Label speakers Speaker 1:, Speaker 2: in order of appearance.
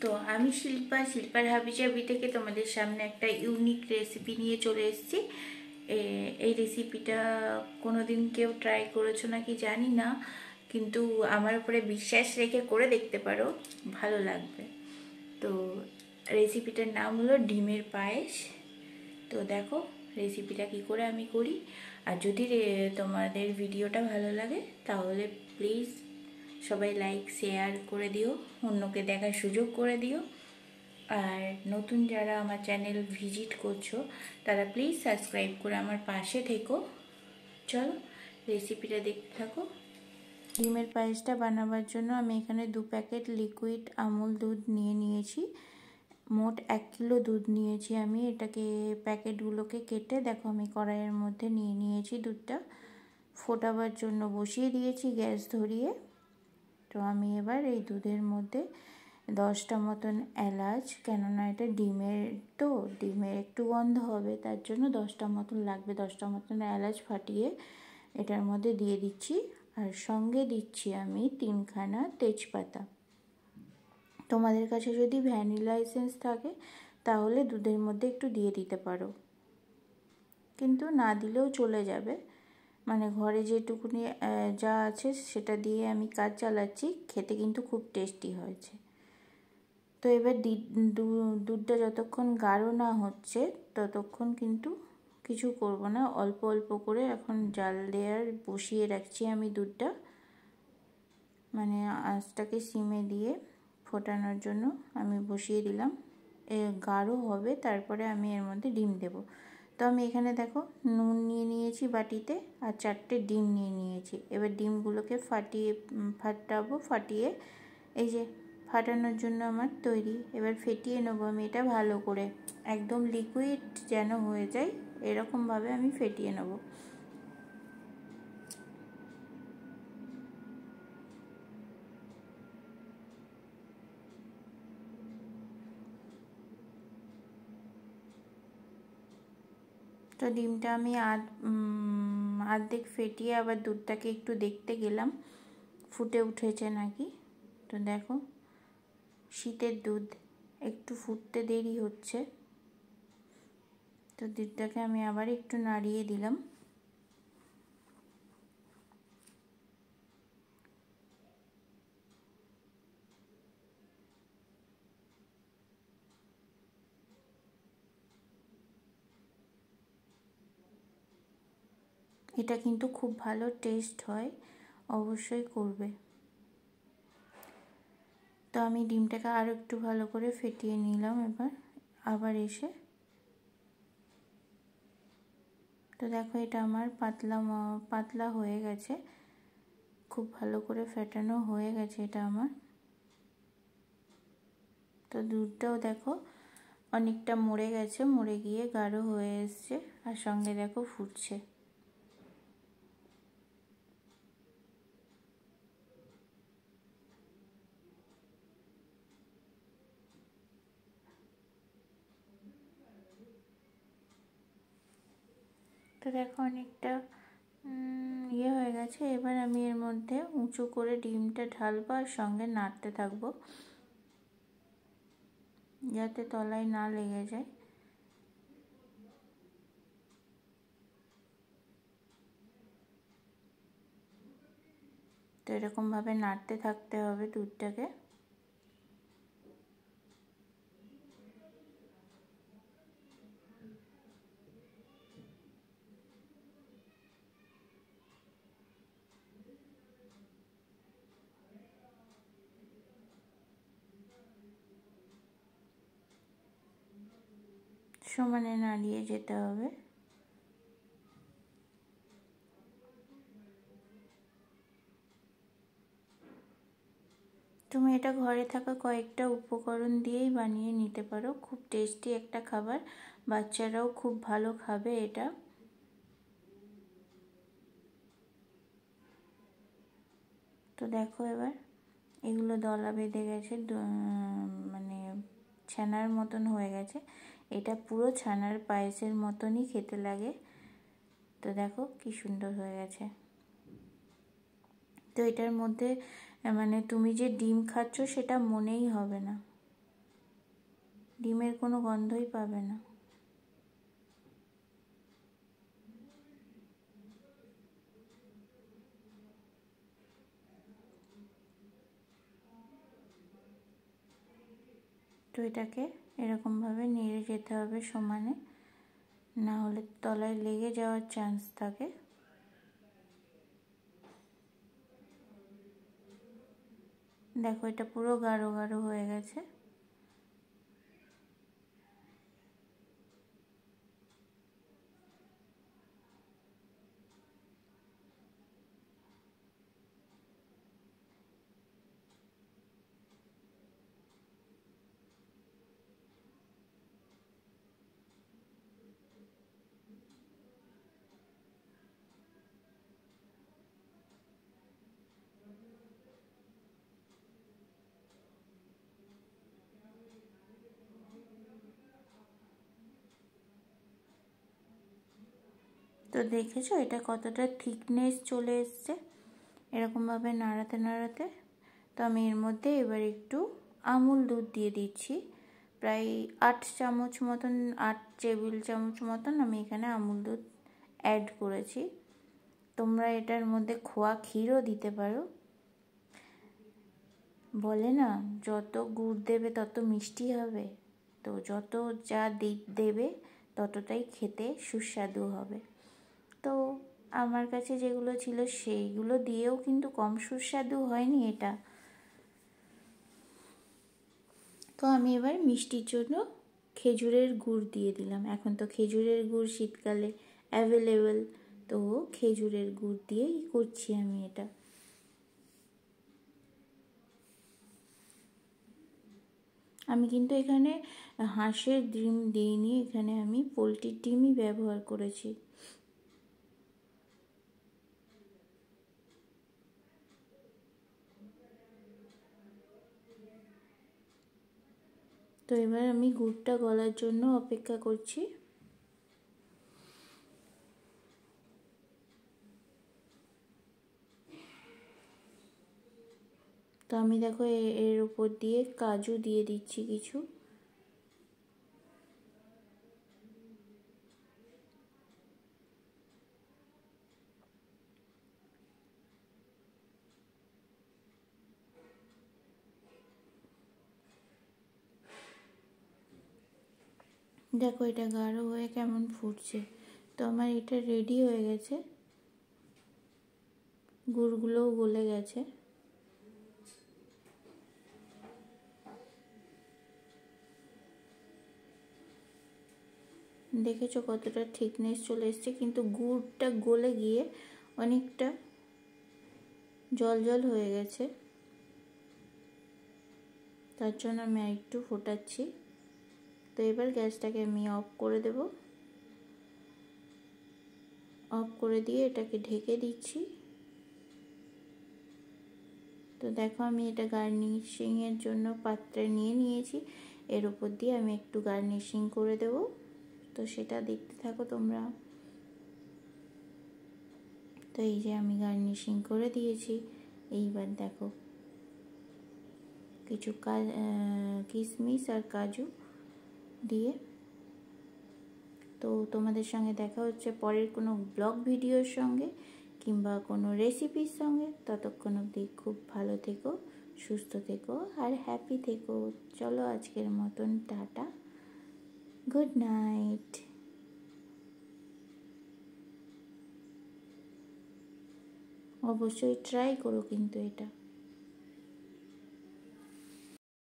Speaker 1: তো আমি শিল্পার হাবিজাবি থেকে তোমাদের সামনে একটা ইউনিক রেসিপি নিয়ে চলে এসেছি। এই রেসিপিটা কোনোদিন কেউ ট্রাই করেছো নাকি জানি না, কিন্তু আমার উপরে বিশ্বাস রেখে করে দেখতে পারো, ভালো লাগবে। তো রেসিপিটার নাম হলো ডিমের পায়েস। তো দেখো রেসিপিটা কি করে আমি করি। আর যদি তোমাদের ভিডিওটা ভালো লাগে তাহলে প্লিজ সবাই লাইক শেয়ার করে দিও, অন্যকে দেখার সুযোগ করে দিও। আর নতুন যারা আমার চ্যানেল ভিজিট করছো তারা প্লিজ সাবস্ক্রাইব করে আমার পাশে থেকো। চলো রেসিপিটা দেখতে থাকো। ডিমের পায়েসটা বানাবার জন্য আমি এখানে 2 প্যাকেট লিকুইড আমুল দুধ নিয়েছি। মোট 1 কিলো দুধ নিয়েছি আমি। এটাকে প্যাকেটগুলোকে কেটে দেখো আমি কড়াইয়ের মধ্যে নিয়েছি। দুধটা ফোটাবার জন্য বসিয়ে দিয়েছি গ্যাস ধরিয়ে। তো আমি এবার এই দুধের মধ্যে 10টা মতন এলাচ, কেননা এটা ডিমের একটু গন্ধ হবে, তার জন্য 10টা মতন লাগবে। 10টা মতন এলাচ ফাটিয়ে এটার মধ্যে দিয়ে দিচ্ছি। আর সঙ্গে দিচ্ছি আমি 3খানা তেজপাতা। তোমাদের কাছে যদি ভ্যানিলা এসেন্স থাকে তাহলে দুধের মধ্যে একটু দিয়ে দিতে পারো, কিন্তু না দিলেও চলে যাবে। মানে ঘরে যেটুকুনি যা আছে সেটা দিয়ে আমি কাজ চালাচ্ছি। খেতে কিন্তু খুব টেস্টি হয়েছে। তো এবার দুধটা যতক্ষণ গাঢ় না হচ্ছে ততক্ষণ কিন্তু কিছু করব না, অল্প অল্প করে এখন জাল দেওয়ার বসিয়ে রাখছি আমি দুধটা। মানে আঁচটাকে সিমে দিয়ে ফোটানোর জন্য আমি বসিয়ে দিলাম। গাঢ় হবে, তারপরে আমি এর মধ্যে ডিম দেব। তো আমি এখানে দেখো নুন নিয়ে নিয়েছি বাটিতে, আর 4টে ডিম নিয়ে নিয়েছি। এবার ডিমগুলোকে ফাটিয়ে এই যে ফাটানোর জন্য আমার তৈরি। এবার ফেটিয়ে নেবো আমি এটা ভালো করে, একদম লিকুইড যেন হয়ে যায় এরকমভাবে আমি ফেটিয়ে নেবো। তো ডিমটা আমি আর্ধেক ফেটিয়ে আবার দুধটাকে একটু দেখতে গেলাম ফুটে উঠেছে নাকি। তো দেখো শীতের দুধ একটু ফুটতে দেরি হচ্ছে। তো দুধটাকে আমি আবার একটু নাড়িয়ে দিলাম। এটা কিন্তু খুব ভালো টেস্ট হয়, অবশ্যই করবে। তো আমি ডিমটাকে আরও একটু ভালো করে ফেটিয়ে নিলাম। এবার আবার এসে তো দেখো এটা আমার পাতলা হয়ে গেছে, খুব ভালো করে ফেটানো হয়ে গেছে এটা আমার। তো দুধটাও দেখো অনেকটা মরে গেছে, মরে গিয়ে গাঢ় হয়ে এসছে, আর সঙ্গে দেখো ফুটছে। তো দেখো অনেকটা হয়ে গেছে। এবার আমি এর মধ্যে উঁচু করে ডিমটা ঢালবো আর সঙ্গে নাড়তে থাকবো যাতে তলায় না লেগে যায়। তো এরকমভাবে নাড়তে থাকতে হবে দুধটাকে। সমানে নাড়িয়ে যেতে হবে। তুমি এটা ঘরে থাকা কয়েকটা উপকরণ দিয়েই বানিয়ে নিতে পারো, খুব টেস্টি একটা খাবার, বাচ্চারাও খুব ভালো খাবে এটা। তো দেখো এবার এগুলো দলা বেঁধে গেছে, মানে ছানার মতন হয়ে গেছে। এটা পুরো ছানার পায়েসের মতনই খেতে লাগে। তো দেখো কি সুন্দর হয়ে গেছে। তো এটার মধ্যে মানে তুমি যে ডিম খাচ্ছ সেটা মনেই হবে না। ডিমের কোনো গন্ধই পাবে না। তো এটাকে এরকমভাবে নেড়ে যেতে হবে সমানে, না হলে তলায় লেগে যাওয়ার চান্স থাকে। দেখো এটা পুরো গাঢ় গাঢ় হয়ে গেছে। তো দেখেছো এটা কতটা থিকনেস চলে এসছে এরকমভাবে নাড়াতে নাড়াতে। তো আমি এর মধ্যে এবার একটু আমুল দুধ দিয়ে দিচ্ছি, প্রায় 8 চামচ মতন, 8 টেবিল চামচ মতন আমি এখানে আমুল দুধ অ্যাড করেছি। তোমরা এটার মধ্যে খোয়া ক্ষীরও দিতে পারো। বলে না যত গুড় দেবে তত মিষ্টি হবে, তো যত যা দেবে ততটাই খেতে সুস্বাদু হবে। তো আমার কাছে যেগুলো ছিল সেইগুলো দিয়েও কিন্তু কম সুস্বাদু হয়নি এটা। তো আমি এবার মিষ্টির জন্য খেজুরের গুড় দিয়ে দিলাম। এখন তো খেজুরের গুড় শীতকালে অ্যাভেলেবেল, তো খেজুরের গুড় দিয়েই করছি আমি এটা। আমি কিন্তু এখানে হাঁসের ডিম দিইনি, এখানে আমি পোলট্রির ডিমই ব্যবহার করেছি। তো এবার আমি গুড়টা গলার জন্য অপেক্ষা করছি। তো আমি দেখো এর উপর দিয়ে কাজু দিয়ে দিচ্ছি কিছু। দেখো এটা গাঢ় হয়ে কেমন ফুটছে। তো আমার এটা রেডি হয়ে গেছে, গুড়গুলোও গলে গেছে। দেখেছো কতটা থিকনেস চলে এসছে, কিন্তু গুড়টা গলে গিয়ে অনেকটা জল জল হয়ে গেছে। তার জন্য আমি একটু ফোটাচ্ছি। তো এবার গ্যাসটাকে আমি অফ করে দেব। অফ করে দিয়ে এটাকে ঢেকে দিচ্ছি। তো দেখো আমি এটা গার্নিশিংয়ের জন্য পাত্রে নিয়ে নিয়েছি, এর উপর দিয়ে আমি একটু গার্নিশিং করে দেব। তো সেটা দেখতে থাকো তোমরা। তো এই যে আমি গার্নিশিং করে দিয়েছি। এইবার দেখো কিছু কিশমিশ আর কাজু দিয়ে। তো তোমাদের সঙ্গে দেখা হচ্ছে পরের কোনো ব্লগ ভিডিওর সঙ্গে কিংবা কোনো রেসিপির সঙ্গে। ততক্ষণ অবধি খুব ভালো থেকো, সুস্থ থেকো আর হ্যাপি থেকো। চলো আজকের মতন টাটা, গুড নাইট। অবশ্যই ট্রাই করো কিন্তু এটা।